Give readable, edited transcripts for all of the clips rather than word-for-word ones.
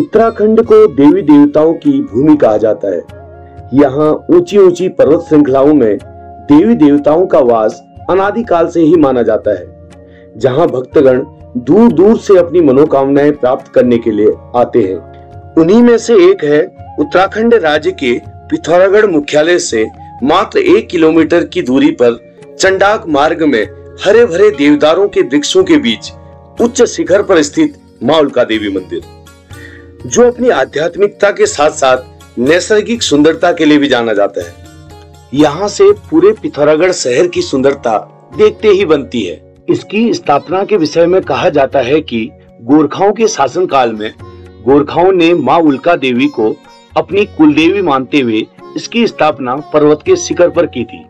उत्तराखंड को देवी देवताओं की भूमि कहा जाता है। यहाँ ऊंची ऊंची पर्वत श्रृंखलाओं में देवी देवताओं का वास अनादिकाल से ही माना जाता है, जहाँ भक्तगण दूर दूर से अपनी मनोकामनाएं प्राप्त करने के लिए आते हैं। उन्हीं में से एक है उत्तराखंड राज्य के पिथौरागढ़ मुख्यालय से मात्र 1 किलोमीटर की दूरी पर चंडाक मार्ग में हरे भरे देवदारों के वृक्षों के बीच उच्च शिखर पर स्थित मां उल्का देवी मंदिर, जो अपनी आध्यात्मिकता के साथ साथ नैसर्गिक सुंदरता के लिए भी जाना जाता है। यहाँ से पूरे पिथौरागढ़ शहर की सुंदरता देखते ही बनती है। इसकी स्थापना के विषय में कहा जाता है कि गोरखाओं के शासनकाल में गोरखाओं ने मां उल्का देवी को अपनी कुलदेवी मानते हुए इसकी स्थापना पर्वत के शिखर पर की थी।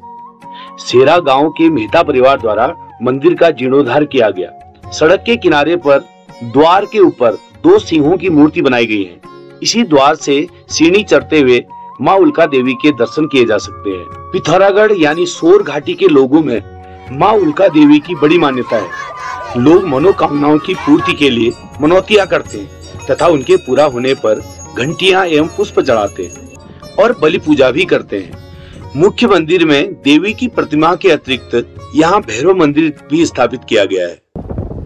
सेरा गांव के मेहता परिवार द्वारा मंदिर का जीर्णोद्धार किया गया। सड़क के किनारे पर द्वार के ऊपर 2 सिंहों की मूर्ति बनाई गई है। इसी द्वार से सीढ़ी चढ़ते हुए मां उल्का देवी के दर्शन किए जा सकते हैं। पिथौरागढ़ यानी सोर घाटी के लोगों में मां उल्का देवी की बड़ी मान्यता है। लोग मनोकामनाओं की पूर्ति के लिए मनौतियां करते हैं तथा उनके पूरा होने पर घंटियां एवं पुष्प चढ़ाते हैं और बलि पूजा भी करते हैं। मुख्य मंदिर में देवी की प्रतिमा के अतिरिक्त यहाँ भैरव मंदिर भी स्थापित किया गया है।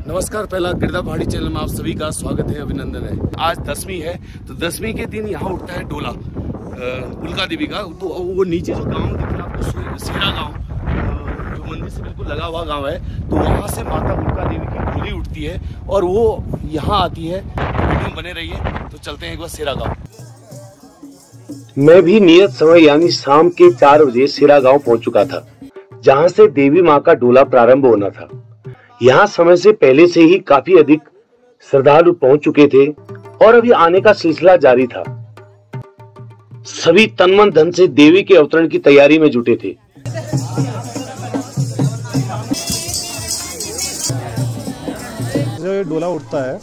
नमस्कार, पहला गिरदा पहाड़ी चैनल में आप सभी का स्वागत है, अभिनंदन है। आज 10वीं है, तो 10वीं के दिन यहाँ उठता है डोला उल्का देवी का। तो वो नीचे जो गांव दिख रहा है आपको, सेरा गांव, जो मंदिर से बिल्कुल लगा हुआ गांव है, तो वहाँ से माता उल्का देवी की डोली उठती है और वो यहाँ आती है। वीडियो बने रहिए। तो चलते हैं एक बार सेरा गाँव। मैं भी नियत समय यानी शाम के 4 बजे सेरा गांव पहुंच चुका था, जहां से देवी मां का डोला प्रारंभ होना था। यहाँ समय से पहले से ही काफी अधिक श्रद्धालु पहुंच चुके थे और अभी आने का सिलसिला जारी था। सभी तन मन धन से देवी के अवतरण की तैयारी में जुटे थे। जो डोला उठता है,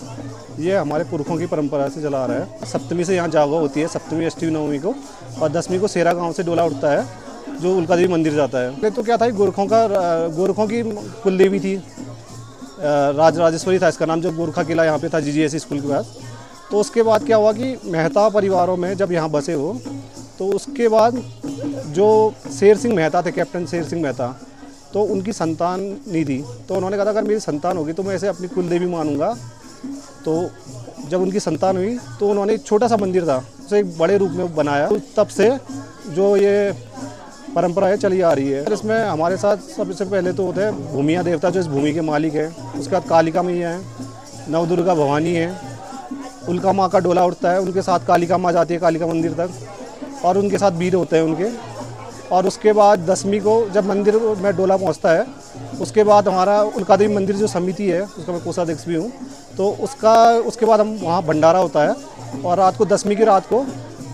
ये हमारे पुरखों की परंपरा से चला आ रहा है। सप्तमी से यहाँ जागो होती है, सप्तमी, अष्टमी, नवमी को, और 10वीं को सेरा गांव से डोला उठता है जो उल्का देवी मंदिर जाता है। तो क्या था, गोरखों की कुलदेवी थी, राजेश्वरी था इसका नाम, जो गोरखा किला यहाँ पे था GGS स्कूल के पास। तो उसके बाद क्या हुआ कि मेहता परिवारों में जब यहाँ बसे हो, तो उसके बाद जो शेर सिंह मेहता थे, कैप्टन शेर सिंह मेहता, तो उनकी संतान नहीं थी। तो उन्होंने कहा अगर मेरी संतान होगी तो मैं ऐसे अपनी कुलदेवी मानूंगा। तो जब उनकी संतान हुई तो उन्होंने एक छोटा सा मंदिर था उसे एक बड़े रूप में बनाया। तो तब से जो ये परंपरा है चली आ रही है। इसमें हमारे साथ सबसे पहले तो होते हैं भूमिया देवता, जो इस भूमि के मालिक है। उसके बाद कालिका मैया है, नवदुर्गा भवानी है, उल्का माँ का डोला उठता है, उनके साथ कालिका माँ जाती है कालिका मंदिर तक, और उनके साथ वीर होते हैं उनके। और उसके बाद 10वीं को जब मंदिर में डोला पहुँचता है, उसके बाद हमारा उल्का देवी मंदिर जो समिति है, उसका मैं कोषाध्यक्ष भी हूँ, तो उसके बाद हम वहाँ भंडारा होता है, और रात को 10वीं की रात को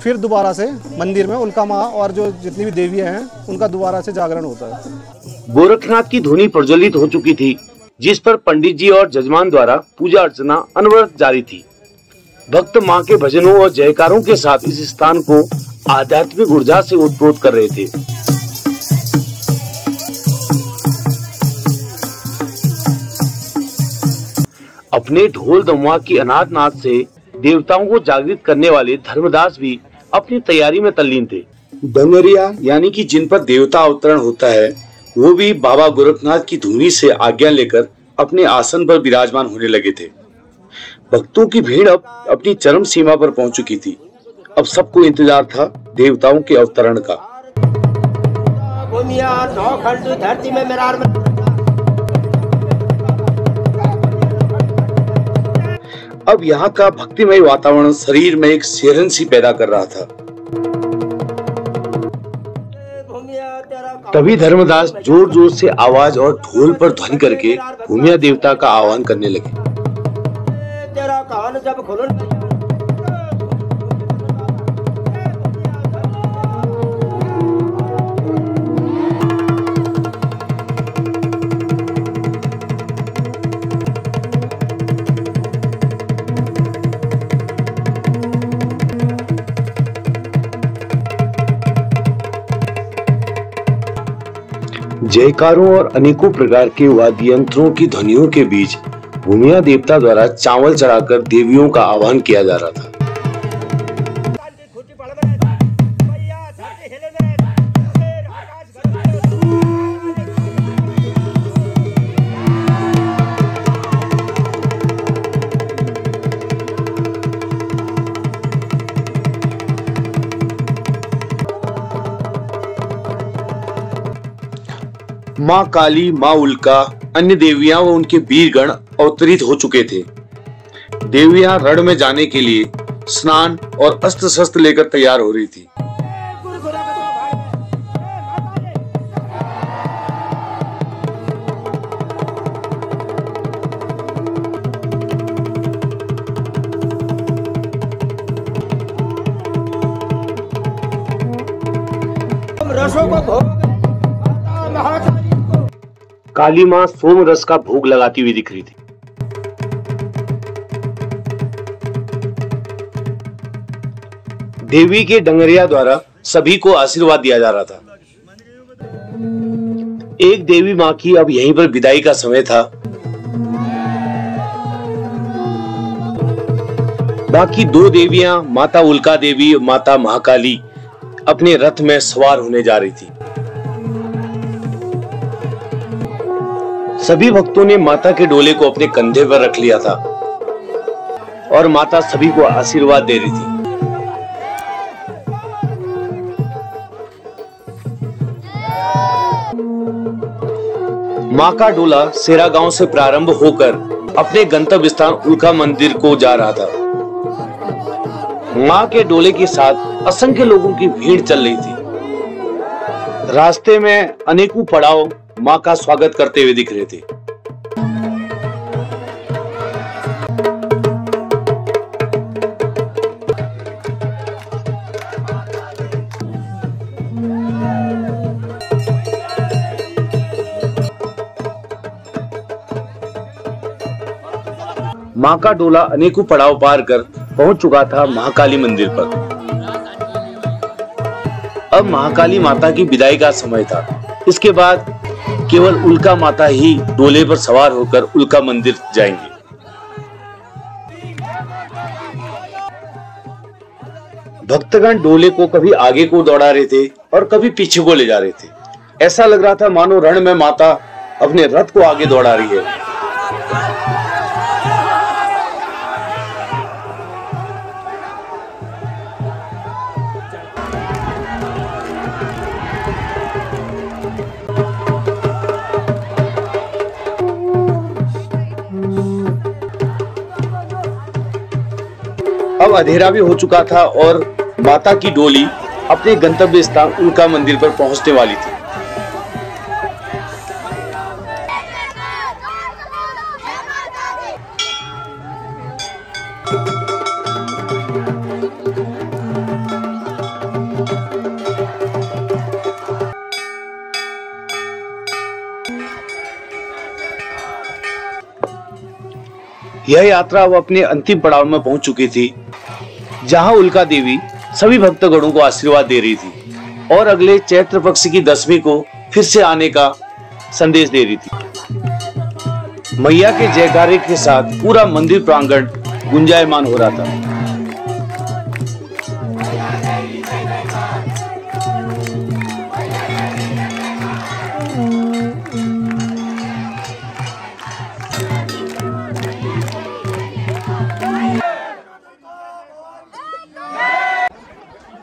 फिर दोबारा से मंदिर में उल्का माँ और जो जितनी भी देवियाँ हैं उनका दोबारा से जागरण होता है। गोरखनाथ की धुनी प्रज्वलित हो चुकी थी, जिस पर पंडित जी और जजमान द्वारा पूजा अर्चना अनवरत जारी थी। भक्त माँ के भजनों और जयकारों के साथ इस स्थान को आध्यात्मिक ऊर्जा से ओतप्रोत कर रहे थे। अपने ढोल दमवा की अनाद नाद से देवताओं को जागृत करने वाले धर्मदास भी अपनी तैयारी में तल्लीन थे। डंगरिया यानी कि जिन पर देवता अवतरण होता है, वो भी बाबा गोरखनाथ की धुनी से आज्ञा लेकर अपने आसन पर विराजमान होने लगे थे। भक्तों की भीड़ अब अपनी चरम सीमा पर पहुंच चुकी थी। अब सबको इंतजार था देवताओं के अवतरण का। अब यहाँ का भक्तिमय वातावरण शरीर में एक सिहरन सी पैदा कर रहा था। तभी धर्मदास जोर जोर से आवाज और ढोल पर ध्वनि करके भूमिया देवता का आह्वान करने लगे। तेरा कान जब खुलन जयकारों और अनेकों प्रकार के वाद्य यंत्रों की ध्वनियों के बीच भूमिया देवता द्वारा चावल चढ़ाकर देवियों का आह्वान किया जा रहा था। माँ काली, माँ उल्का, अन्य देवियां व उनके वीरगण अवतरित हो चुके थे। देवियां रण में जाने के लिए स्नान और अस्त्र शस्त्र लेकर तैयार हो रही थी। काली माँ सोम रस का भोग लगाती हुई दिख रही थी। देवी के डंगरिया द्वारा सभी को आशीर्वाद दिया जा रहा था। एक देवी माँ की अब यहीं पर विदाई का समय था। बाकी दो देवियां, माता उल्का देवी और माता महाकाली, अपने रथ में सवार होने जा रही थी। सभी भक्तों ने माता के डोले को अपने कंधे पर रख लिया था और माता सभी को आशीर्वाद दे रही थी। मां का डोला सेरा गांव से प्रारंभ होकर अपने गंतव्य स्थान उल्का मंदिर को जा रहा था। मां के डोले के साथ असंख्य लोगों की भीड़ चल रही थी। रास्ते में अनेकों पड़ाव मां का स्वागत करते हुए दिख रहे थे। मां का डोला अनेकों पड़ाव पार कर पहुंच चुका था महाकाली मंदिर पर। अब महाकाली माता की विदाई का समय था। इसके बाद केवल उल्का माता ही डोले पर सवार होकर उल्का मंदिर जाएंगे। भक्तगण डोले को कभी आगे को दौड़ा रहे थे और कभी पीछे को ले जा रहे थे। ऐसा लग रहा था मानो रण में माता अपने रथ को आगे दौड़ा रही है। अब अंधेरा भी हो चुका था और माता की डोली अपने गंतव्य स्थान उल्का मंदिर पर पहुंचने वाली थी। यह यात्रा अब अपने अंतिम पड़ाव में पहुंच चुकी थी, जहां उल्का देवी सभी भक्तगणों को आशीर्वाद दे रही थी और अगले चैत्र पक्ष की 10वीं को फिर से आने का संदेश दे रही थी। मैया के जयकारे के साथ पूरा मंदिर प्रांगण गुंजायमान हो रहा था।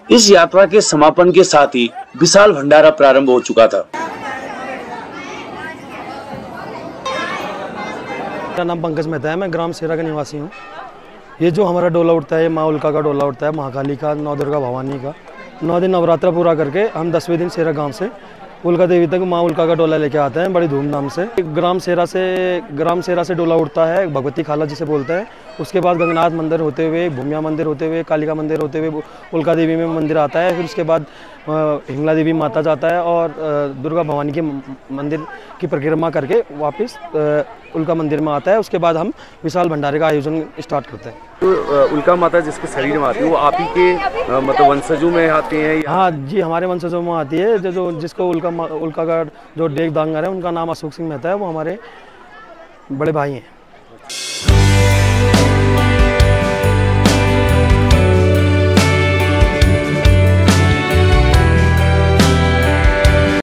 इस यात्रा के समापन के साथ ही विशाल भंडारा प्रारंभ हो चुका था। मेरा नाम पंकज मेहता है, मैं ग्राम सेरा का निवासी हूँ। ये जो हमारा डोला उठता है, माँ उल्का का डोला उठता है, महाकाली का, नौ दुर्गा भवानी का। 9 दिन नवरात्रा पूरा करके हम 10वें दिन सेरा गांव से उल्का देवी तक माँ उल्का का डोला लेके आते हैं बड़ी धूमधाम से। ग्राम सेरा से डोला उठता है, भगवती खाला जिसे बोलते हैं। उसके बाद गंगनाथ मंदिर होते हुए, भूमिया मंदिर होते हुए, कालिका मंदिर होते हुए उल्का देवी में मंदिर आता है। फिर उसके बाद हिंगला देवी माता जाता है और दुर्गा भवानी के मंदिर की परिक्रमा करके वापस उल्का मंदिर में आता है। उसके बाद हम विशाल भंडारे का आयोजन स्टार्ट करते हैं। तो उल्का माता जिसके शरीर में आती है वो आप ही के मतलब वंशजों में आती हैं? हाँ जी, हमारे वंशजों में आती है। जो जिसको उल्का का जो डेग दांगर है, उनका नाम अशोक सिंह मेहता है, वो हमारे बड़े भाई हैं।